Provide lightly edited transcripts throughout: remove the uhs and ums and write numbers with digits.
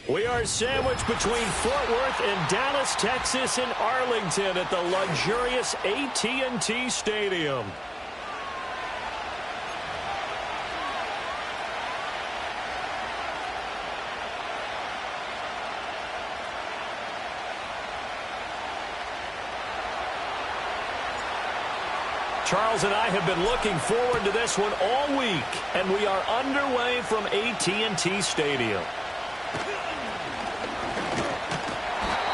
We are sandwiched between Fort Worth and Dallas, Texas, and Arlington at the luxurious AT&T Stadium. Charles and I have been looking forward to this one all week, and we are underway from AT&T Stadium.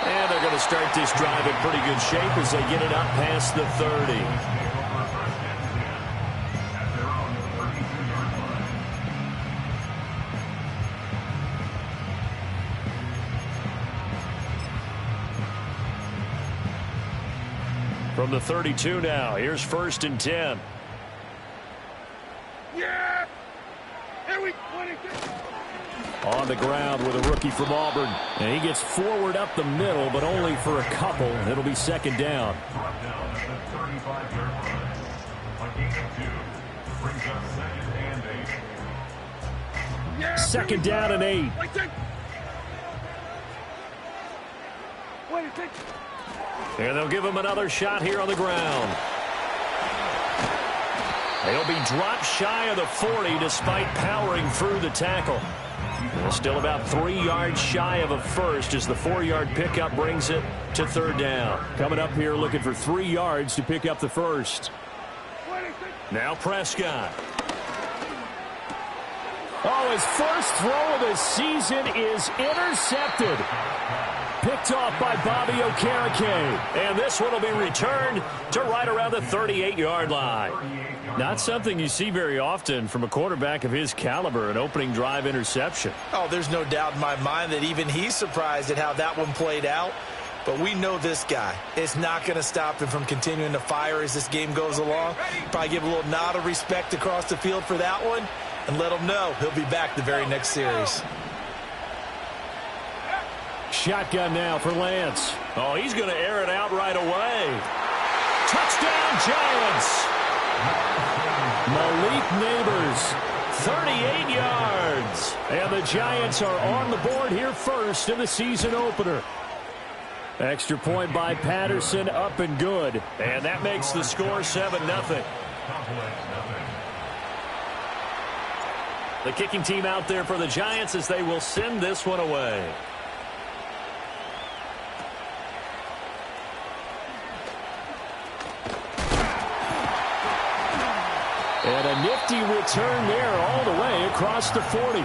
And they're going to start this drive in pretty good shape as they get it up past the 30. From the 32 now, here's 1st and 10. Yeah! Here we go! On the ground with a rookie from Auburn. And he gets forward up the middle, but only for a couple. It'll be 2nd down. Yeah, 2nd down and 8. And they'll give him another shot here on the ground. They'll be dropped shy of the 40 despite powering through the tackle. And still about 3 yards shy of a first as the 4-yard pickup brings it to 3rd down. Coming up here looking for 3 yards to pick up the first. Now Prescott. Oh, his first throw of the season is intercepted. Picked off by Bobby Okereke. And this one will be returned to right around the 38-yard line. Not something you see very often from a quarterback of his caliber, an opening drive interception. Oh, there's no doubt in my mind that even he's surprised at how that one played out. But we know this guy. It's not going to stop him from continuing to fire as this game goes along. Probably give a little nod of respect across the field for that one and let him know he'll be back the very next series. Shotgun now for Lance. Oh, he's going to air it out right away. Touchdown, Giants. Malik Neighbors, 38 yards. And the Giants are on the board here first in the season opener. Extra point by Patterson, up and good. And that makes the score 7-0. The kicking team out there for the Giants as they will send this one away. And a nifty return there all the way across the 40.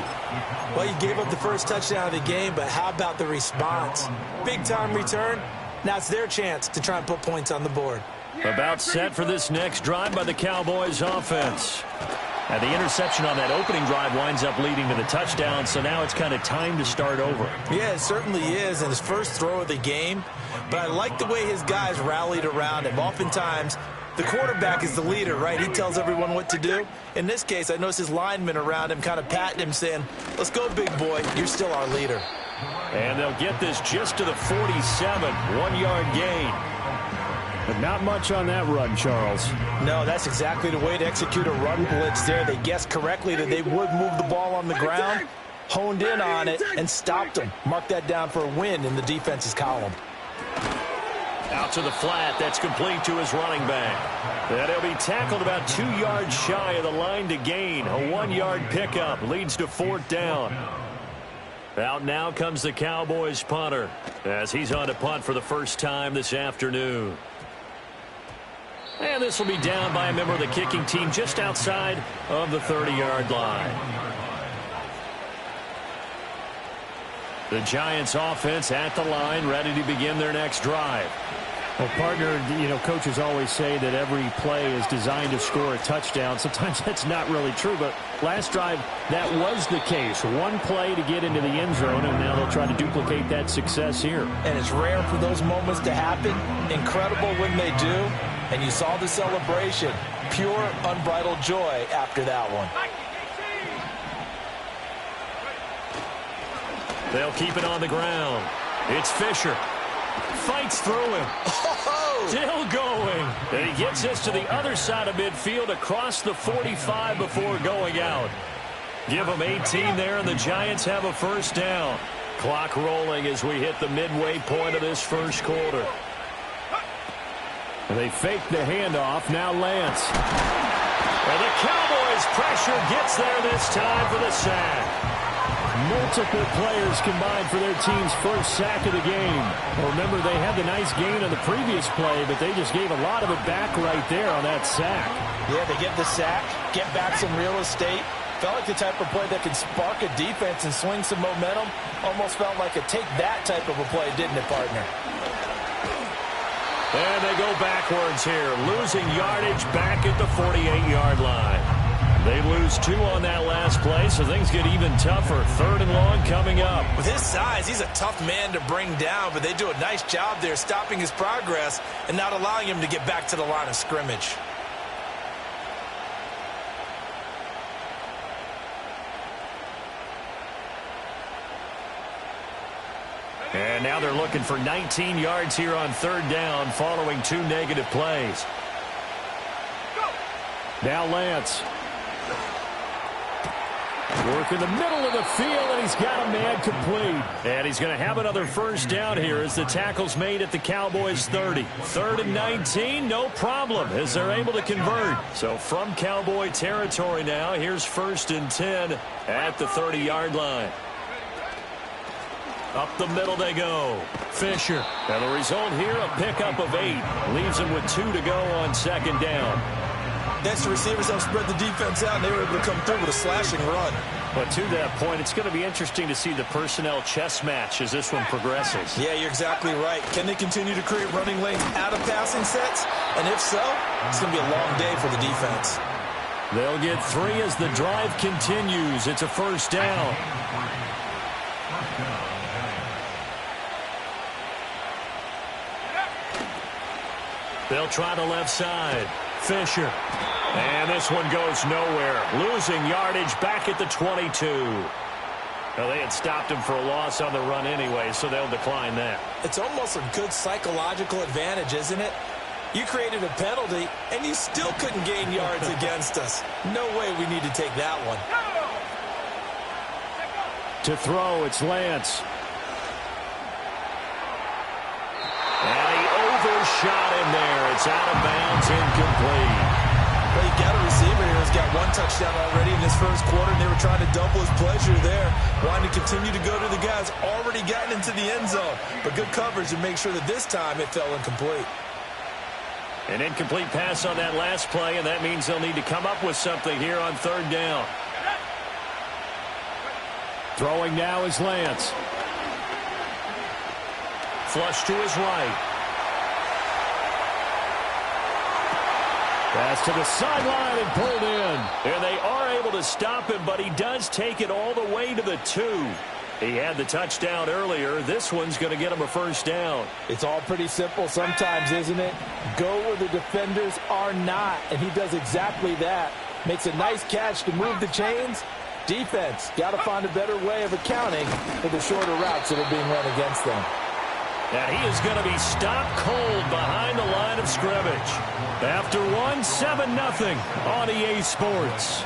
Well, you gave up the first touchdown of the game, but how about the response? Big-time return. Now it's their chance to try and put points on the board. About set for this next drive by the Cowboys offense. And the interception on that opening drive winds up leading to the touchdown, so now it's kind of time to start over. Yeah, it certainly is, and his first throw of the game. But I like the way his guys rallied around him. Oftentimes, the quarterback is the leader, right? He tells everyone what to do. In this case, I noticed his linemen around him kind of patting him, saying, let's go, big boy. You're still our leader. And they'll get this just to the 47, 1-yard gain. But not much on that run, Charles. No, that's exactly the way to execute a run blitz there. They guessed correctly that they would move the ball on the ground, honed in on it, and stopped them. Mark that down for a win in the defense's column. Out to the flat. That's complete to his running back. And he'll be tackled about 2 yards shy of the line to gain. A 1-yard pickup leads to 4th down. Out now comes the Cowboys punter as he's on to punt for the first time this afternoon. And this will be down by a member of the kicking team just outside of the 30-yard line. The Giants offense at the line, ready to begin their next drive. Well, partner, you know, coaches always say that every play is designed to score a touchdown. Sometimes that's not really true, but last drive, that was the case. One play to get into the end zone, and now they'll try to duplicate that success here. And it's rare for those moments to happen. Incredible when they do. And you saw the celebration. Pure, unbridled joy after that one. They'll keep it on the ground. It's Fisher. Fights through him. Still going. And he gets us to the other side of midfield across the 45 before going out. Give them 18 there, and the Giants have a first down. Clock rolling as we hit the midway point of this first quarter. They fake the handoff. Now Lance. And the Cowboys' pressure gets there this time for the sack. Multiple players combined for their team's first sack of the game. Well, remember, they had the nice gain on the previous play, but they just gave a lot of it back right there on that sack. Yeah, they get the sack, get back some real estate, Felt like the type of play that can spark a defense and swing some momentum. Almost felt like a take that type of a play, didn't it, partner? And they go backwards here, losing yardage back at the 48-yard line. They lose 2 on that last play, so things get even tougher. 3rd and long coming up. With his size, he's a tough man to bring down, but they do a nice job there stopping his progress and not allowing him to get back to the line of scrimmage. And now they're looking for 19 yards here on 3rd down following 2 negative plays. Now Lance. Work in the middle of the field, and he's got a man complete. And he's going to have another 1st down here as the tackle's made at the Cowboys' 30. 3rd and 19, no problem, as they're able to convert. So from Cowboy territory now, here's 1st and 10 at the 30-yard line. Up the middle they go. Fisher. And the result here, a pickup of 8. Leaves him with 2 to go on 2nd down. Next, the receivers have spread the defense out, and they were able to come through with a slashing run. But to that point, it's going to be interesting to see the personnel chess match as this one progresses. Yeah, you're exactly right. Can they continue to create running lanes out of passing sets? And if so, it's going to be a long day for the defense. They'll get 3 as the drive continues. It's a 1st down. They'll try the left side. Fisher. And this one goes nowhere. Losing yardage back at the 22. Well, they had stopped him for a loss on the run anyway, so they'll decline that. It's almost a good psychological advantage, isn't it? You created a penalty, and you still couldn't gain yards against us. No way we need to take that one. To throw, it's Lance. And he overshot him there. It's out of bounds, incomplete. Well, you got a receiver here who's got 1 touchdown already in this 1st quarter, and they were trying to double his pleasure there, wanting to continue to go to the guys already gotten into the end zone. But good coverage to make sure that this time it fell incomplete. An incomplete pass on that last play, and that means they'll need to come up with something here on 3rd down. Throwing now is Lance. Flush to his right. Pass to the sideline and pulled in. And they are able to stop him, but he does take it all the way to the 2. He had the touchdown earlier. This one's going to get him a 1st down. It's all pretty simple sometimes, isn't it? Go where the defenders are not, and he does exactly that. Makes a nice catch to move the chains. Defense, got to find a better way of accounting for the shorter routes that are being run against them. And he is going to be stopped cold behind the line of scrimmage. After 7-0 on EA Sports.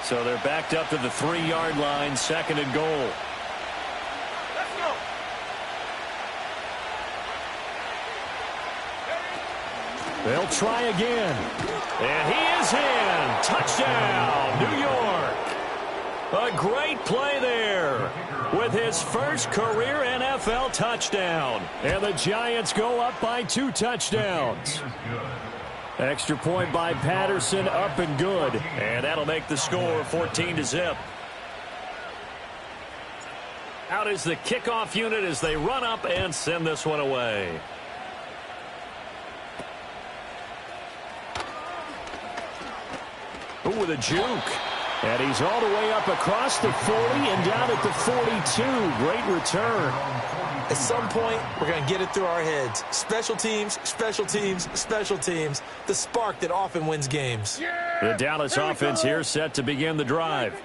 So they're backed up to the 3-yard line, 2nd and goal. Let's go. They'll try again. And he is in. Touchdown, New York. A great play there with his 1st career NFL touchdown. And the Giants go up by 2 touchdowns. Extra point by Patterson, up and good. And that'll make the score 14-0. Out is the kickoff unit as they run up and send this one away. Ooh, with a juke. And he's all the way up across the 40 and down at the 42. Great return. At some point, we're going to get it through our heads. Special teams, special teams, special teams. The spark that often wins games. The Dallas offense here set to begin the drive.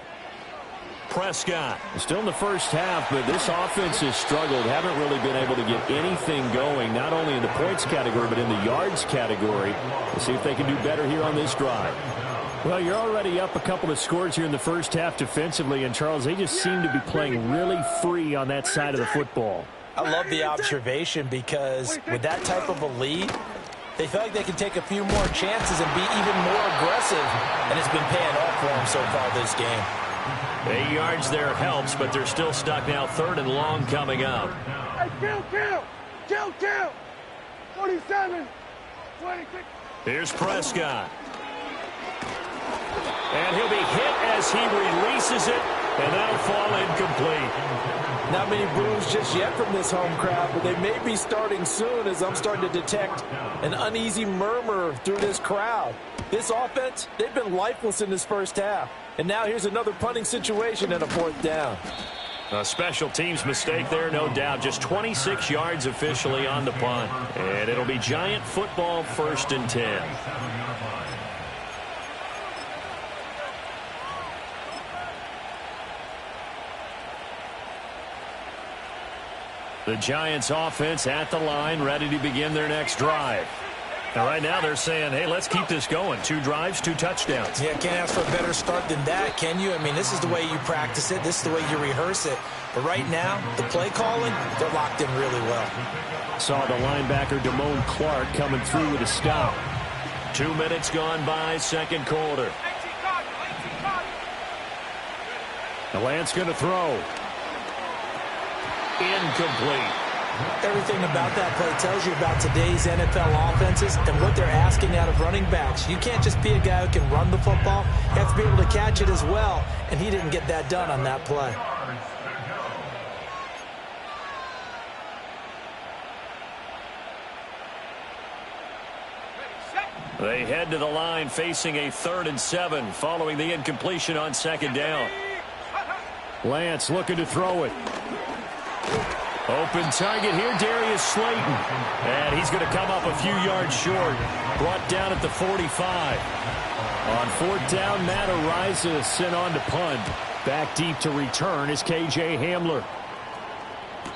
Prescott. Still in the 1st half, but this offense has struggled. Haven't really been able to get anything going, not only in the points category, but in the yards category. We'll see if they can do better here on this drive. Well, you're already up a couple of scores here in the 1st half defensively, and Charles, they just seem to be playing really free on that side of the football. I love the observation because with that type of a lead, they feel like they can take a few more chances and be even more aggressive, and it's been paying off for them so far this game. 8 yards there helps, but they're still stuck now. 3rd and long coming up. Hey, kill. 47, 26. Here's Prescott. And he'll be hit as he releases it, and that'll fall incomplete. Not many boos just yet from this home crowd, but they may be starting soon as I'm starting to detect an uneasy murmur through this crowd. This offense, they've been lifeless in this first half. And now here's another punting situation and a 4th down. A special teams mistake there, no doubt. Just 26 yards officially on the punt. And it'll be Giant football, 1st and 10. The Giants offense at the line, ready to begin their next drive. And right now they're saying, hey, let's keep this going. 2 drives, 2 touchdowns. Yeah, can't ask for a better start than that, can you? I mean, this is the way you practice it. This is the way you rehearse it. But right now, the play calling, they're locked in really well. Saw the linebacker Damone Clark coming through with a stop. 2 minutes gone by, 2nd quarter. The Lance going to throw. Incomplete. Everything about that play tells you about today's NFL offenses and what they're asking out of running backs. You can't just be a guy who can run the football. You have to be able to catch it as well, and he didn't get that done on that play. They head to the line facing a 3rd and 7 following the incompletion on 2nd down. Lance looking to throw it. Open target here, Darius Slayton. And he's going to come up a few yards short. Brought down at the 45. On 4th down, Matt Ariza sent on to punt. Back deep to return is K.J. Hamler.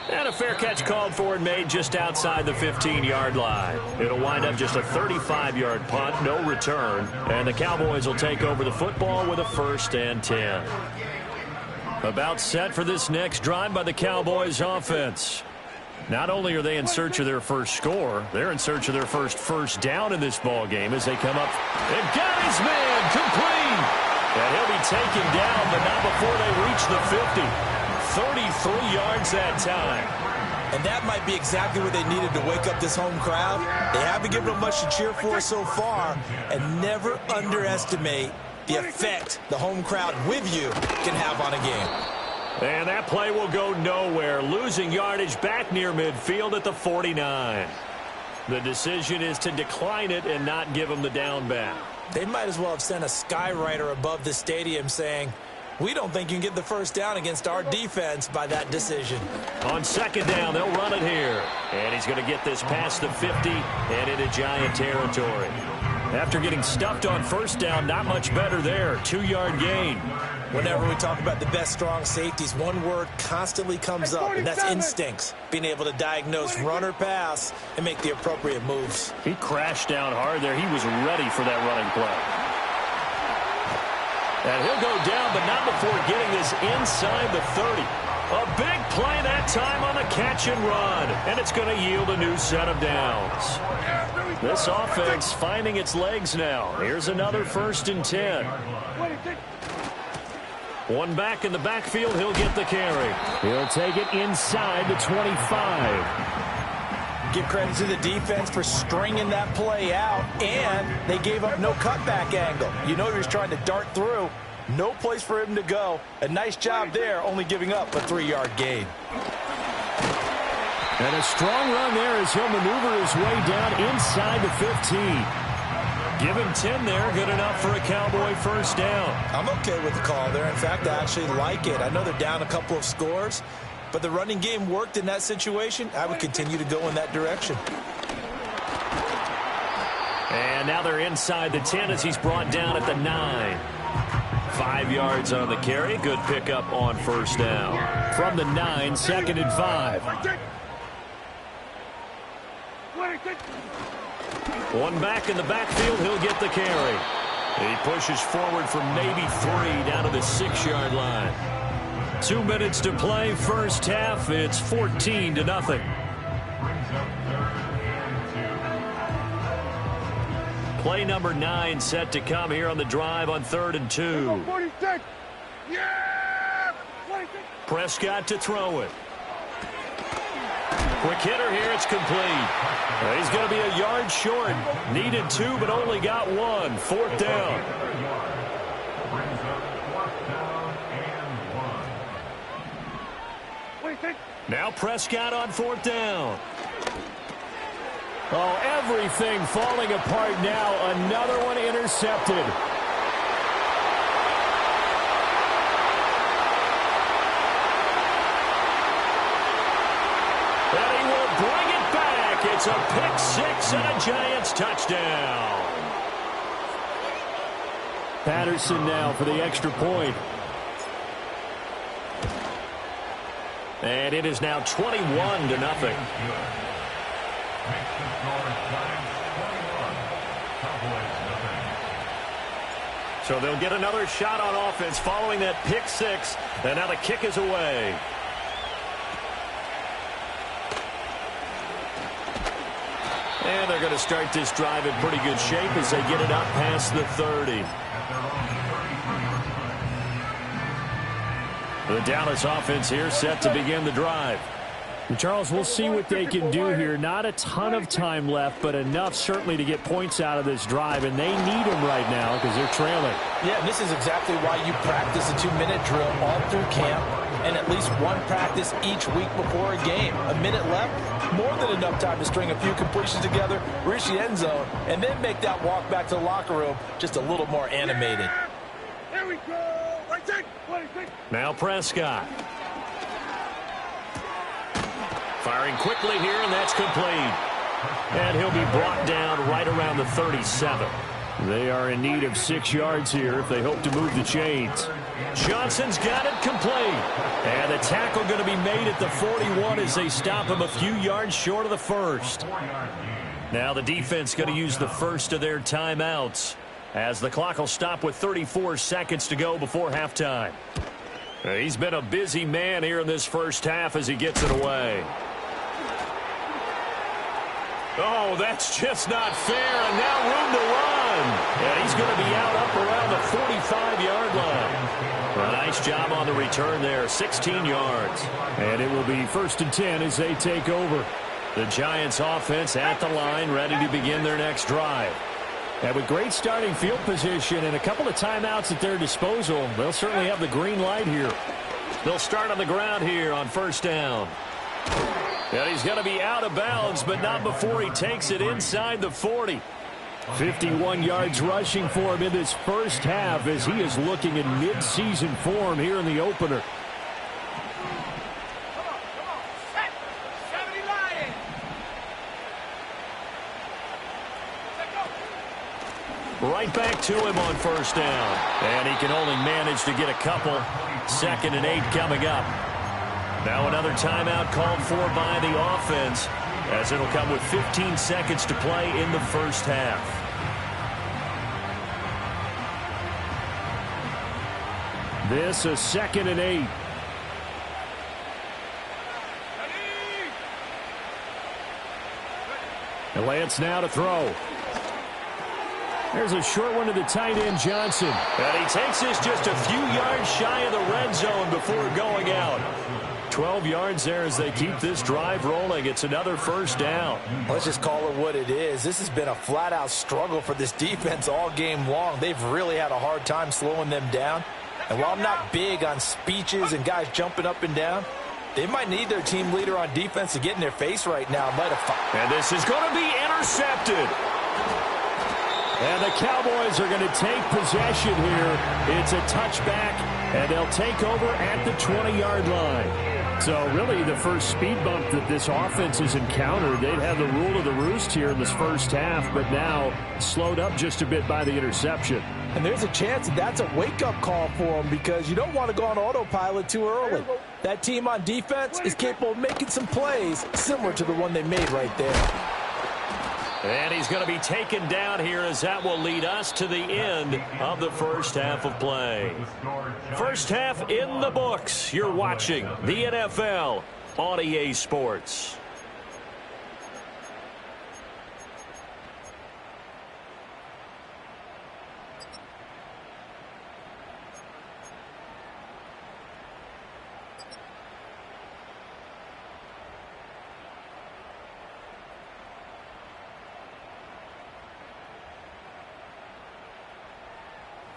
And a fair catch called for and made just outside the 15-yard line. It'll wind up just a 35-yard punt, no return. And the Cowboys will take over the football with a 1st and 10. About set for this next drive by the Cowboys offense. Not only are they in search of their first score, they're in search of their first down in this ball game as they come up. And got his man complete. And he'll be taken down, but not before they reach the 50. 33 yards that time. And that might be exactly what they needed to wake up this home crowd. They haven't given them much to cheer for so far, and never underestimate the effect the home crowd with you can have on a game. And that play will go nowhere. Losing yardage back near midfield at the 49. The decision is to decline it and not give them the down back. They might as well have sent a skywriter above the stadium saying, we don't think you can get the 1st down against our defense by that decision. On 2nd down, they'll run it here. And he's going to get this past the 50 and into Giant territory. After getting stuffed on 1st down, not much better there. 2-yard gain. Whenever we talk about the best strong safeties, one word constantly comes up, and that's instincts. Being able to diagnose run or pass and make the appropriate moves. He crashed down hard there. He was ready for that running play. And he'll go down, but not before getting this inside the 30. A big play that time on the catch and run. And it's going to yield a new set of downs. This offense finding its legs now. Here's another 1st and 10. One back in the backfield. He'll get the carry. He'll take it inside the 25. Give credit to the defense for stringing that play out, and they gave up no cutback angle. You know he was trying to dart through. No place for him to go. A nice job there, only giving up a 3-yard gain. And a strong run there as he'll maneuver his way down inside the 15. Give him 10 there. Good enough for a Cowboy 1st down. I'm okay with the call there. In fact, I actually like it. I know they're down a couple of scores, but the running game worked in that situation. I would continue to go in that direction. And now they're inside the 10 as he's brought down at the 9. 5 yards on the carry. Good pickup on 1st down. From the 9, 2nd and 5. One back in the backfield. He'll get the carry. He pushes forward from maybe 3 down to the 6-yard line. 2 minutes to play, 1st half. It's 14-0. Play number 9 set to come here on the drive on 3rd and 2. 46. Yeah! Prescott to throw it. Quick hitter here. It's complete. He's going to be a yard short. Needed 2, but only got 1. 4th down. Now Prescott on 4th down. Oh, everything falling apart now. Another one intercepted. And he will bring it back. It's a pick 6 and a Giants touchdown. Patterson now for the extra point. And it is now 21-0. So they'll get another shot on offense following that pick 6. And now the kick is away. And they're going to start this drive in pretty good shape as they get it up past the 30. The Dallas offense here set to begin the drive. And Charles, we'll see what they can do here. Not a ton of time left, but enough certainly to get points out of this drive, and they need them right now because they're trailing. Yeah, and this is exactly why you practice a 2-minute drill all through camp and at least one practice each week before a game. A minute left, more than enough time to string a few completions together, reach the end zone, and then make that walk back to the locker room just a little more animated. Here we go. Right side. Now Prescott. Firing quickly here, and that's complete. And he'll be brought down right around the 37. They are in need of 6 yards here if they hope to move the chains. Johnson's got it complete. And the tackle going to be made at the 41 as they stop him a few yards short of the first. Now the defense going to use the first of their timeouts as the clock will stop with 34 seconds to go before halftime. He's been a busy man here in this first half as he gets it away. Oh, that's just not fair, and now room to run. And he's going to be out up around the 45-yard line. A nice job on the return there, 16 yards. And it will be 1st and 10 as they take over. The Giants offense at the line, ready to begin their next drive. And with great starting field position and a couple of timeouts at their disposal, they'll certainly have the green light here. They'll start on the ground here on 1st down. And he's going to be out of bounds, but not before he takes it inside the 40. 51 yards rushing for him in this first half as he is looking in mid-season form here in the opener. Right back to him on 1st down. And he can only manage to get a couple. 2nd and 8 coming up. Now another timeout called for by the offense as it'll come with 15 seconds to play in the first half. This a 2nd and 8. And Lance now to throw. There's a short one to the tight end, Johnson. And he takes this just a few yards shy of the red zone before going out. 12 yards there as they keep this drive rolling. It's another 1st down. Let's just call it what it is. This has been a flat-out struggle for this defense all game long. They've really had a hard time slowing them down. And while I'm not big on speeches and guys jumping up and down, they might need their team leader on defense to get in their face right now. And this is going to be intercepted. And the Cowboys are going to take possession here. It's a touchback, and they'll take over at the 20-yard line. So really the first speed bump that this offense has encountered, they'd have the rule of the roost here in this first half, but now slowed up just a bit by the interception. And there's a chance that that's a wake-up call for them because you don't want to go on autopilot too early. That team on defense is capable of making some plays similar to the one they made right there. And he's going to be taken down here as that will lead us to the end of the first half of play. First half in the books. You're watching the NFL on EA Sports.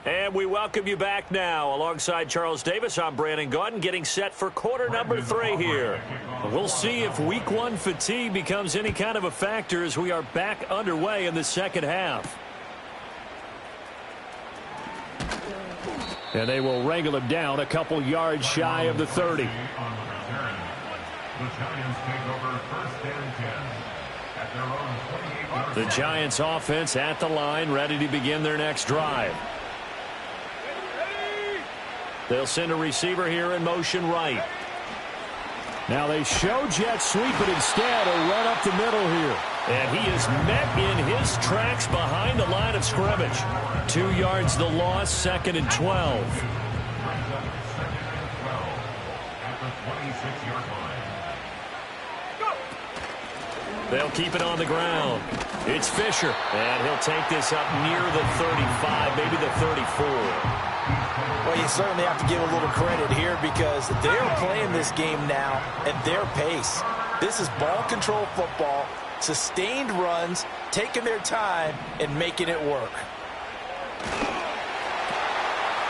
And we welcome you back now. Alongside Charles Davis, I'm Brandon Gaudin, getting set for quarter number 3 here. We'll see if week 1 fatigue becomes any kind of a factor as we are back underway in the second half. And they will wrangle him down a couple yards shy of the 30. The Giants take over 1st and 10 at their own 28-yard The Giants offense at the line, ready to begin their next drive. They'll send a receiver here in motion right. Now they show jet sweep, but instead a run up the middle here. And he is met in his tracks behind the line of scrimmage. 2 yards the loss, 2nd and 12. They'll keep it on the ground. It's Fisher, and he'll take this up near the 35, maybe the 34. Well, you certainly have to give a little credit here because they're playing this game now at their pace. This is ball control football, sustained runs, taking their time, and making it work.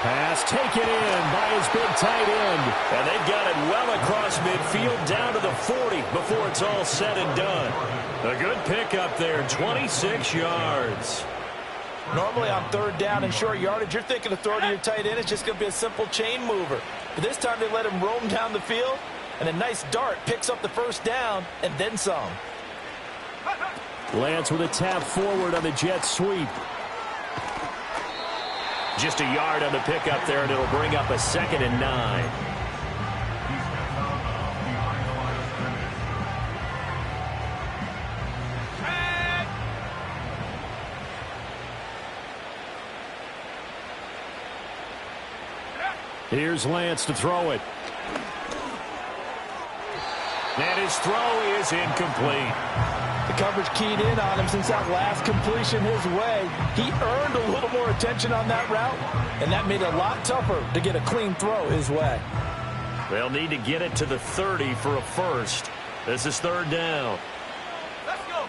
Pass taken in by his big tight end. And they've got it well across midfield down to the 40 before it's all said and done. A good pickup there, 26 yards. Normally on 3rd down and short yardage, you're thinking of throwing to your tight end. It's just going to be a simple chain mover. But this time they let him roam down the field, and a nice dart picks up the 1st down and then some. Lance with a tap forward on the jet sweep. Just a yard on the pickup there, and it'll bring up a 2nd and 9. Here's Lance to throw it. And his throw is incomplete. The coverage keyed in on him since that last completion his way. He earned a little more attention on that route, and that made it a lot tougher to get a clean throw his way. They'll need to get it to the 30 for a first. This is 3rd down. Let's go.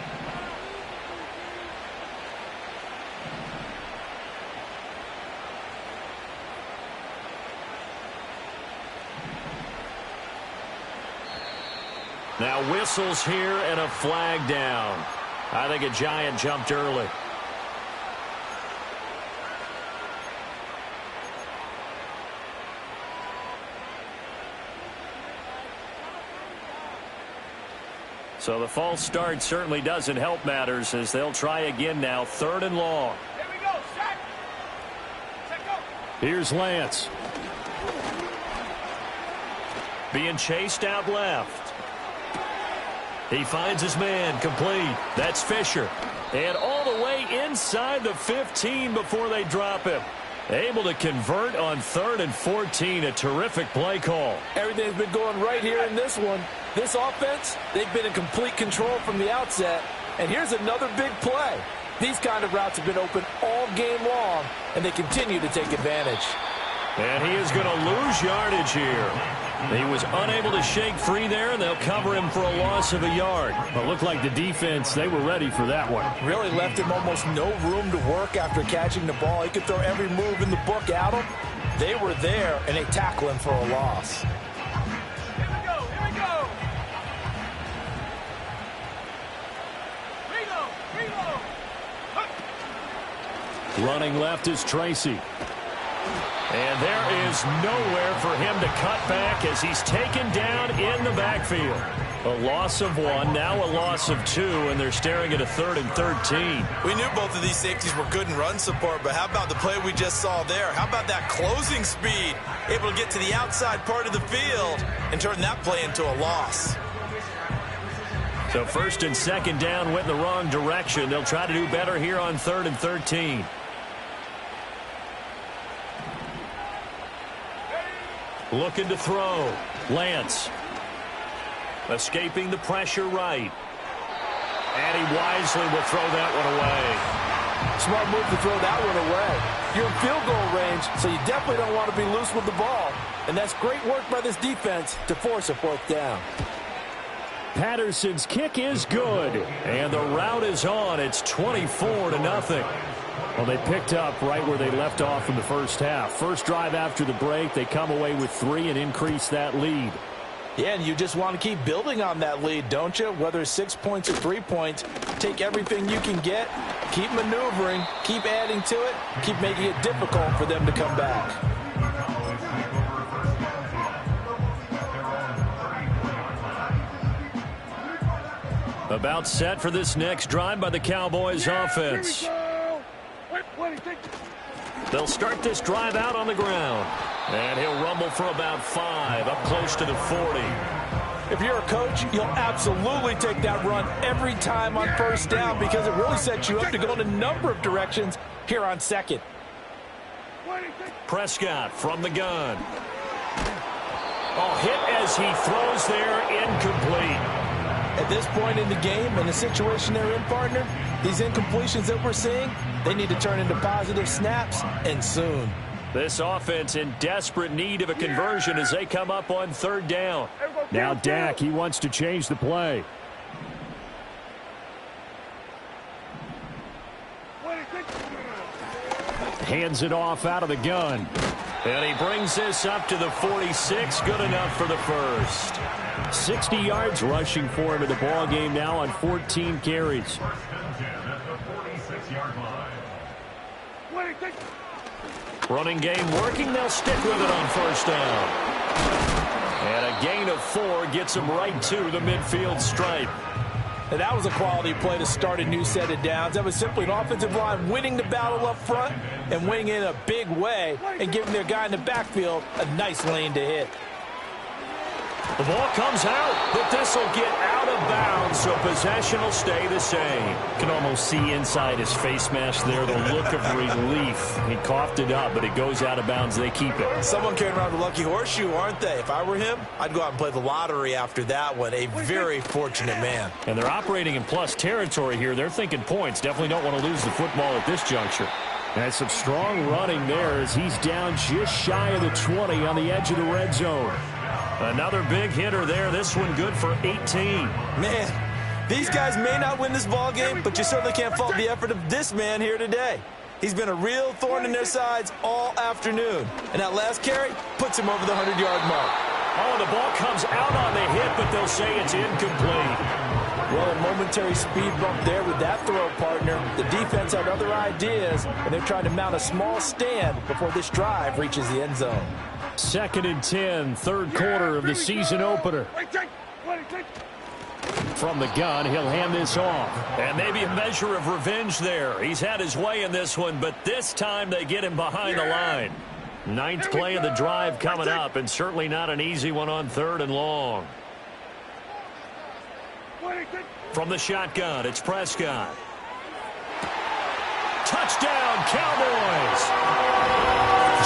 Now whistles here and a flag down. I think a Giant jumped early. So the false start certainly doesn't help matters as they'll try again now, 3rd and long. Here we go. Set. Set, go. Here's Lance. Being chased out left. He finds his man, complete. That's Fisher. And all the way inside the 15 before they drop him. Able to convert on 3rd and 14. A terrific play call. Everything's been going right here in this one. This offense, they've been in complete control from the outset. And here's another big play. These kind of routes have been open all game long, and they continue to take advantage. And he is going to lose yardage here. He was unable to shake free there, and they'll cover him for a loss of a yard. It looked like the defense, they were ready for that one. Really left him almost no room to work after catching the ball. He could throw every move in the book at him. They were there, and they tackle him for a loss. Here we go. Here we go. Reload. Reload. Hup. Running left is Tracy. And there is nowhere for him to cut back as he's taken down in the backfield. A loss of 1, now a loss of 2, and they're staring at a 3rd and 13. We knew both of these safeties were good in run support, but how about the play we just saw there? How about that closing speed? Able to get to the outside part of the field and turn that play into a loss. So 1st and 2nd down went in the wrong direction. They'll try to do better here on 3rd and 13. Looking to throw. Lance. Escaping the pressure right. And he wisely will throw that one away. Smart move to throw that one away. You're in field goal range, so you definitely don't want to be loose with the ball. And that's great work by this defense to force a 4th down. Patterson's kick is good. And the route is on. It's 24-0. Well, they picked up right where they left off in the first half. First drive after the break, they come away with 3 and increase that lead. Yeah, and you just want to keep building on that lead, don't you? Whether it's 6 points or 3 points, take everything you can get, keep maneuvering, keep adding to it, keep making it difficult for them to come back. About set for this next drive by the Cowboys offense. They'll start this drive out on the ground. And he'll rumble for about 5, up close to the 40. If you're a coach, you'll absolutely take that run every time on first down because it really sets you up to go in a number of directions here on second. Prescott from the gun. Oh, hit as he throws there, incomplete. At this point in the game, in the situation they're in, partner, these incompletions that we're seeing, they need to turn into positive snaps, and soon. This offense in desperate need of a conversion as they come up on third down. Now Dak, he wants to change the play. Hands it off out of the gun. And he brings this up to the 46. Good enough for the first. 60 yards rushing for him in the ball game now on 14 carries. Running game working. They'll stick with it on first down. And a gain of 4 gets them right to the midfield stripe. And that was a quality play to start a new set of downs. That was simply an offensive line winning the battle up front and winning in a big way and giving their guy in the backfield a nice lane to hit. The ball comes out, but this will get out of bounds, so possession will stay the same. Can almost see inside his face mask there, the look of relief. He coughed it up, but it goes out of bounds. They keep it. Someone carrying around the lucky horseshoe, aren't they? If I were him, I'd go out and play the lottery after that one. A very fortunate man. And they're operating in plus territory here. They're thinking points. Definitely don't want to lose the football at this juncture. And some strong running there as he's down just shy of the 20 on the edge of the red zone. Another big hitter there. This one good for 18. Man, these guys may not win this ball game, but you certainly can't fault the effort of this man here today. He's been a real thorn in their sides all afternoon. And that last carry puts him over the 100-yard mark. Oh, the ball comes out on the hit, but they'll say it's incomplete. Well, a momentary speed bump there with that throw, partner. The defense had other ideas, and they're trying to mount a small stand before this drive reaches the end zone. 2nd and 10, third quarter of the season opener. From the gun, he'll hand this off. And maybe a measure of revenge there. He's had his way in this one, but this time they get him behind the line. 9th play of the drive coming up, and certainly not an easy one on 3rd and long. From the shotgun, it's Prescott. Touchdown, Cowboys!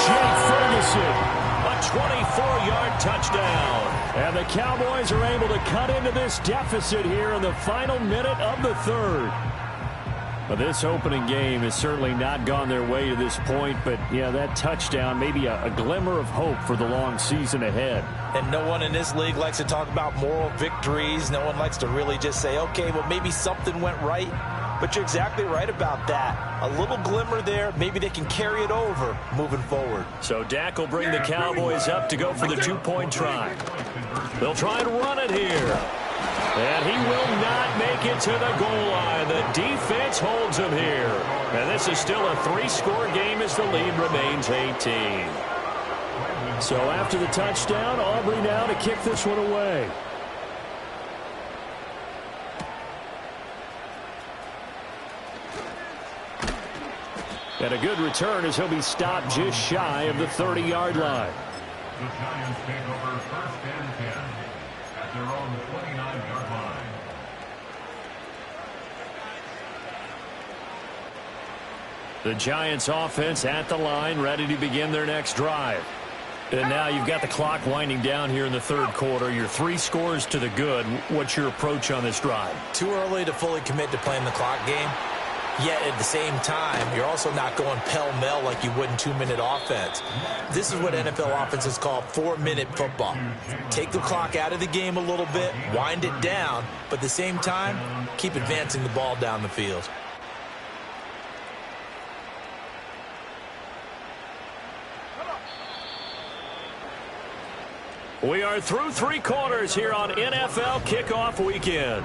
Jake Ferguson. A 24-yard touchdown. And the Cowboys are able to cut into this deficit here in the final minute of the 3rd. But this opening game has certainly not gone their way to this point. But, yeah, that touchdown, maybe a glimmer of hope for the long season ahead. And no one in this league likes to talk about moral victories. No one likes to really just say, okay, well, maybe something went right. But you're exactly right about that. A little glimmer there. Maybe they can carry it over moving forward. So Dak will bring the Cowboys up to go for the 2-point try. They'll try and run it here. And he will not make it to the goal line. The defense holds him here. And this is still a 3-score game as the lead remains 18. So after the touchdown, Aubrey now to kick this one away. And a good return as he'll be stopped just shy of the 30-yard line. The Giants take over 1st and 10 at their own 29-yard line. The Giants offense at the line, ready to begin their next drive. And now you've got the clock winding down here in the 3rd quarter. You're 3 scores to the good. What's your approach on this drive? Too early to fully commit to playing the clock game. Yet at the same time, you're also not going pell-mell like you would in 2-minute offense. This is what NFL offenses call 4-minute football. Take the clock out of the game a little bit, wind it down, but at the same time, keep advancing the ball down the field. We are through 3 quarters here on NFL Kickoff Weekend.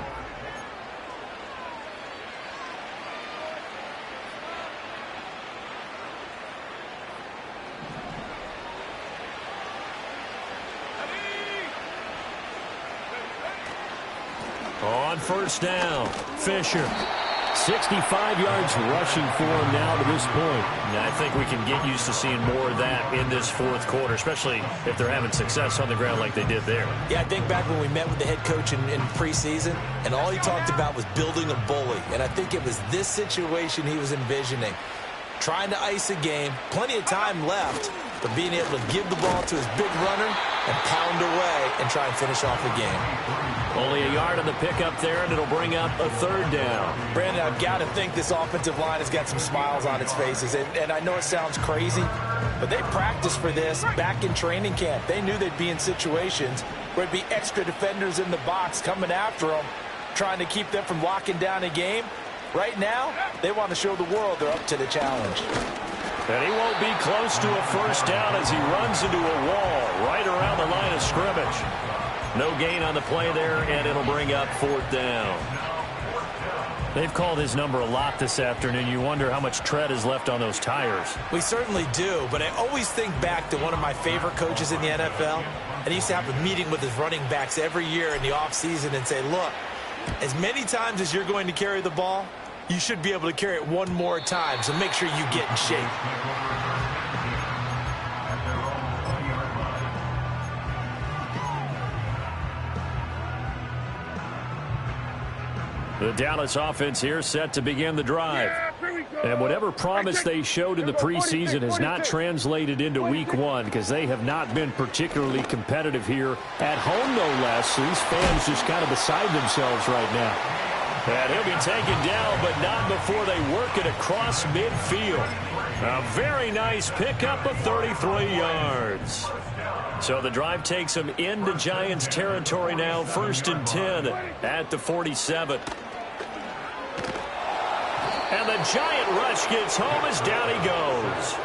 On first down, Fisher. 65 yards rushing for him now to this point. I think we can get used to seeing more of that in this fourth quarter, especially if they're having success on the ground like they did there. Yeah, I think back when we met with the head coach in preseason, and all he talked about was building a bully. And I think it was this situation he was envisioning. Trying to ice a game, plenty of time left, but being able to give the ball to his big runner and pound away and try and finish off the game. Only a yard on the pickup there, and it'll bring up a 3rd down. Brandon, I've got to think this offensive line has got some smiles on its faces. And I know it sounds crazy, but they practiced for this back in training camp. They knew they'd be in situations where it'd be extra defenders in the box coming after them, trying to keep them from locking down a game. Right now, they want to show the world they're up to the challenge. And he won't be close to a first down as he runs into a wall right around the line of scrimmage. No gain on the play there, and it'll bring up 4th down. They've called his number a lot this afternoon. You wonder how much tread is left on those tires. We certainly do, but I always think back to one of my favorite coaches in the NFL. And he used to have a meeting with his running backs every year in the offseason and say, look, as many times as you're going to carry the ball, you should be able to carry it one more time, so make sure you get in shape. The Dallas offense here set to begin the drive. And whatever promise they showed in the preseason has not translated into week 1 because they have not been particularly competitive here at home, no less. So these fans just kind of beside themselves right now. And he'll be taken down, but not before they work it across midfield. A very nice pickup of 33 yards. So the drive takes them into Giants territory now, 1st and 10 at the 47. And the Giant rush gets home as down he goes.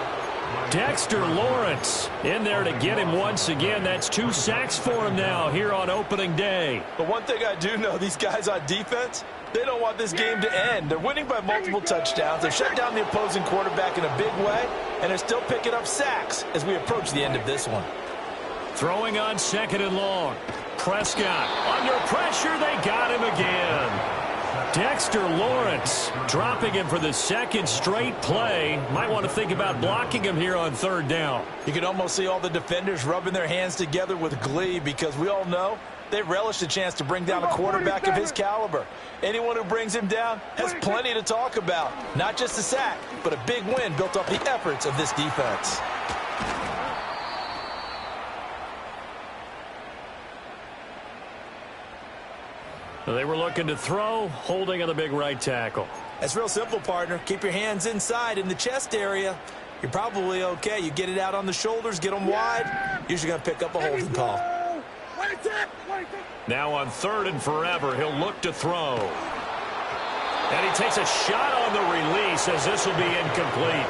Dexter Lawrence in there to get him once again. That's 2 sacks for him now here on opening day. But one thing I do know, these guys on defense, they don't want this game to end. They're winning by multiple touchdowns. They've shut down the opposing quarterback in a big way, and they're still picking up sacks as we approach the end of this one. Throwing on 2nd and long. Prescott under pressure. They got him again. Dexter Lawrence dropping him for the 2nd straight play. Might want to think about blocking him here on 3rd down. You can almost see all the defenders rubbing their hands together with glee because we all know they relish the chance to bring down a quarterback of his caliber. Anyone who brings him down has plenty to talk about. Not just a sack, but a big win built off the efforts of this defense. They were looking to throw, holding on the big right tackle. That's real simple, partner. Keep your hands inside in the chest area. You're probably okay. You get it out on the shoulders, get them wide. Usually going to pick up a holding call. Now on 3rd and forever, he'll look to throw. And he takes a shot on the release as this will be incomplete.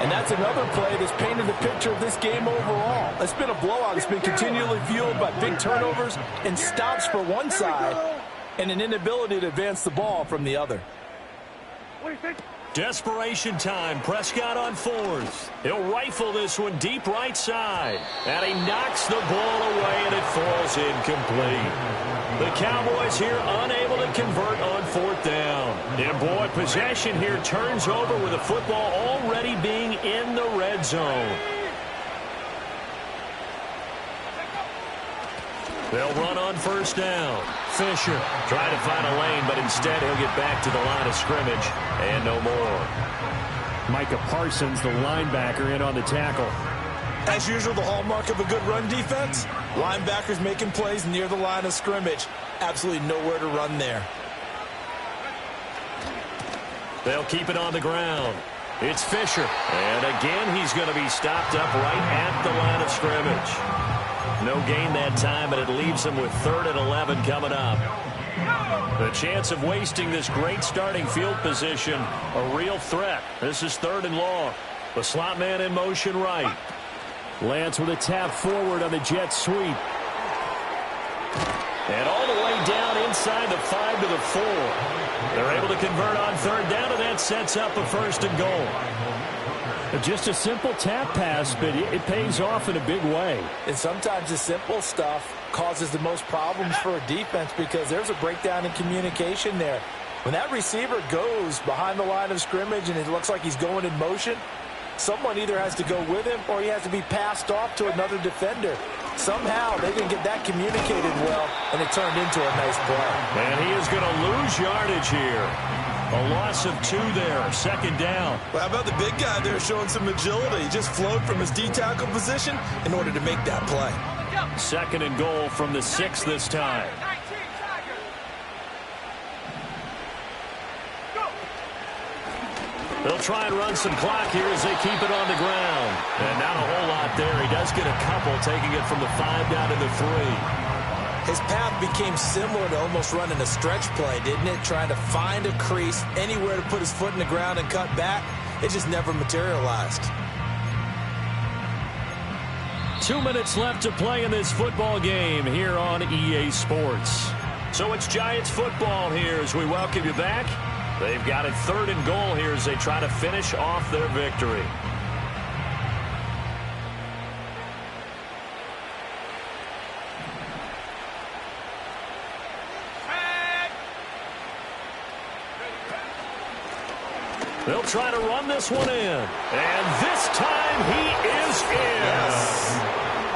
And that's another play that's painted the picture of this game overall. It's been a blowout. It's been continually fueled by big turnovers and stops for one side and an inability to advance the ball from the other. Desperation time. Prescott on 4th. He'll rifle this one deep right side. And he knocks the ball away, and it falls incomplete. The Cowboys here unable to convert on 4th down. And boy, possession here turns over with the football already being in the red zone. They'll run on 1st down. Fisher trying to find a lane, but instead he'll get back to the line of scrimmage and no more. Micah Parsons, the linebacker, in on the tackle. As usual, the hallmark of a good run defense, linebackers making plays near the line of scrimmage. Absolutely nowhere to run there. They'll keep it on the ground. It's Fisher. And again, he's going to be stopped up right at the line of scrimmage. No gain that time, but it leaves him with 3rd and 11 coming up. The chance of wasting this great starting field position, a real threat. This is 3rd and long. The slot man in motion right. Lance with a tap forward on the jet sweep. And all the way down inside the 5 to the 4. They're able to convert on third down, and that sets up a first and goal. Just a simple tap pass, but it pays off in a big way. And sometimes the simple stuff causes the most problems for a defense because there's a breakdown in communication there. When that receiver goes behind the line of scrimmage and it looks like he's going in motion, someone either has to go with him or he has to be passed off to another defender. Somehow they didn't get that communicated well, and it turned into a nice play. And he is going to lose yardage here. A loss of 2 there, second down. Well, how about the big guy there showing some agility? He just flowed from his D-tackle position in order to make that play. Second and goal from the 6 this time. They'll try and run some clock here as they keep it on the ground. And not a whole lot there. He does get a couple, taking it from the 5 down to the 3. His path became similar to almost running a stretch play, didn't it? Trying to find a crease, anywhere to put his foot in the ground and cut back. It just never materialized. 2 minutes left to play in this football game here on EA Sports. So it's Giants football here as we welcome you back. They've got it third and goal here as they try to finish off their victory. They'll try to run this one in. And this time he is in. Yes.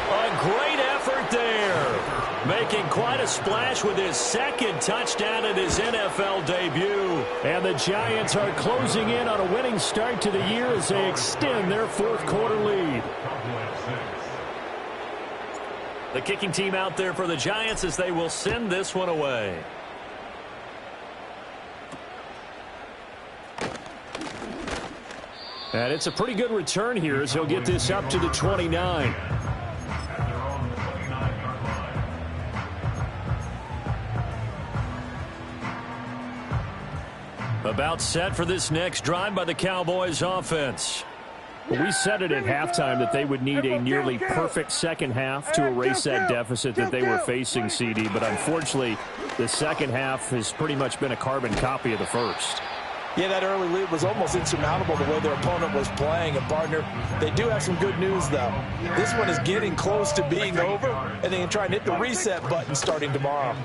A great effort there. Making quite a splash with his second touchdown in his NFL debut. And the Giants are closing in on a winning start to the year as they extend their fourth quarter lead. The kicking team out there for the Giants as they will send this one away. And it's a pretty good return here as he'll get this up to the 29. About set for this next drive by the Cowboys offense. We said it at halftime that they would need a nearly perfect second half to erase that deficit that they were facing, CD. But unfortunately, the second half has pretty much been a carbon copy of the first. Yeah, that early lead was almost insurmountable the way their opponent was playing. And, partner, they do have some good news, though. This one is getting close to being over, and they can try and hit the reset button starting tomorrow.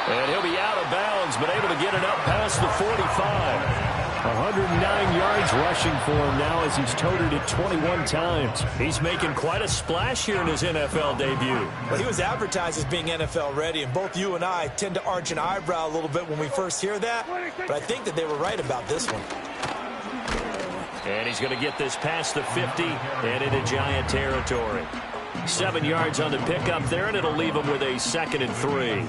And he'll be out of bounds, but able to get it up past the 45. 109 yards rushing for him now as he's toted it 21 times. He's making quite a splash here in his NFL debut. Well, he was advertised as being NFL ready, and both you and I tend to arch an eyebrow a little bit when we first hear that, but I think that they were right about this one. And he's going to get this past the 50 and into Giant territory. 7 yards on the pickup there, and it'll leave him with a 2nd and 3.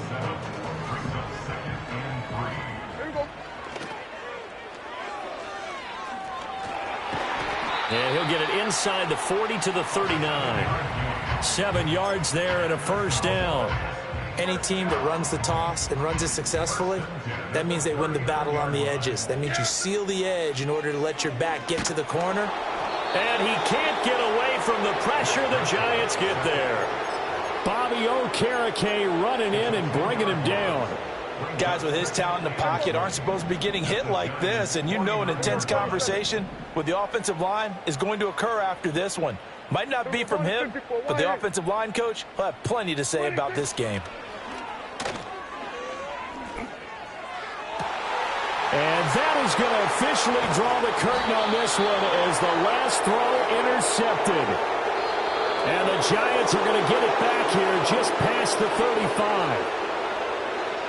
And he'll get it inside the 40 to the 39. 7 yards there and a first down. Any team that runs the toss and runs it successfully, that means they win the battle on the edges. That means you seal the edge in order to let your back get to the corner. And he can't get away from the pressure. The Giants get there. Bobby Okereke running in and bringing him down. Guys with his talent in the pocket aren't supposed to be getting hit like this, and you know an intense conversation with the offensive line is going to occur after this one. Might not be from him, but the offensive line coach will have plenty to say about this game. And that is going to officially draw the curtain on this one as the last throw intercepted. And the Giants are going to get it back here just past the 35.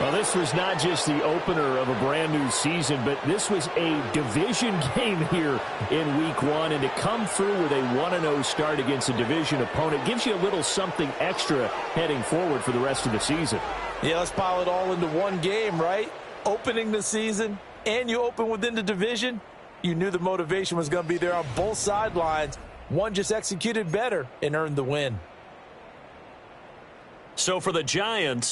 Well, this was not just the opener of a brand new season, but this was a division game here in week 1. And to come through with a 1-0 start against a division opponent gives you a little something extra heading forward for the rest of the season. Yeah, let's pile it all into one game, right? Opening the season, and you open within the division. You knew the motivation was going to be there on both sidelines. One just executed better and earned the win. So for the Giants,